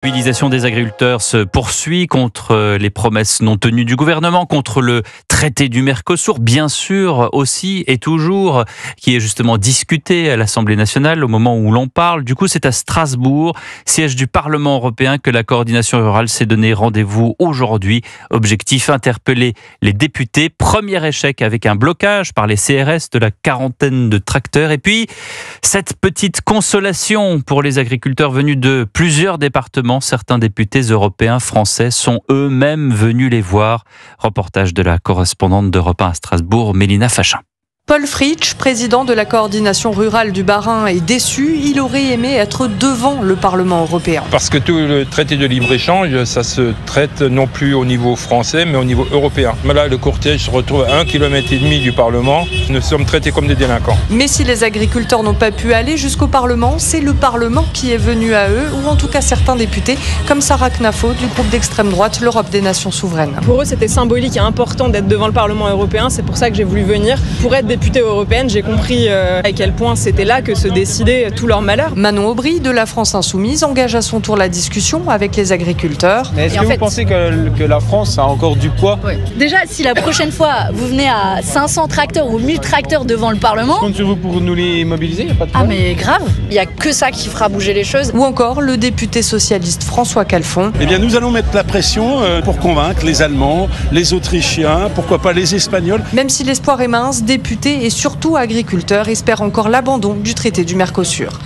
La mobilisation des agriculteurs se poursuit contre les promesses non tenues du gouvernement, contre le traité du Mercosur, bien sûr aussi et toujours, qui est justement discuté à l'Assemblée nationale au moment où l'on parle. Du coup, c'est à Strasbourg, siège du Parlement européen, que la coordination rurale s'est donné rendez-vous aujourd'hui. Objectif, interpeller les députés. Premier échec avec un blocage par les CRS de la quarantaine de tracteurs. Et puis, cette petite consolation pour les agriculteurs venus de plusieurs départements. Certains députés européens français sont eux-mêmes venus les voir. Reportage de la correspondante d'Europe 1 à Strasbourg, Mélina Fachin. Paul Fritsch, président de la coordination rurale du Bas-Rhin, est déçu. Il aurait aimé être devant le Parlement européen. Parce que tout le traité de libre-échange, ça se traite non plus au niveau français, mais au niveau européen. Mais là, le cortège se retrouve à 1,5 km du Parlement. Nous sommes traités comme des délinquants. Mais si les agriculteurs n'ont pas pu aller jusqu'au Parlement, c'est le Parlement qui est venu à eux, ou en tout cas certains députés, comme Sarah Knafo du groupe d'extrême droite, l'Europe des Nations Souveraines. Pour eux, c'était symbolique et important d'être devant le Parlement européen. C'est pour ça que j'ai voulu venir. Pour être députée européenne, j'ai compris à quel point c'était là que se décidait tout leur malheur. Manon Aubry de la France Insoumise engage à son tour la discussion avec les agriculteurs. Mais est-ce que vous pensez que la France a encore du poids ? Déjà, si la prochaine fois vous venez à 500 tracteurs ou 1000 tracteurs devant le Parlement... Je compte sur vous pour nous les mobiliser, y a pas de Ah problème. mais grave, il n'y a que ça qui fera bouger les choses. Ou encore le député socialiste François Calfon. Eh bien, nous allons mettre la pression pour convaincre les Allemands, les Autrichiens, pourquoi pas les Espagnols. Même si l'espoir est mince, députés et surtout agriculteurs espèrent encore l'abandon du traité du Mercosur.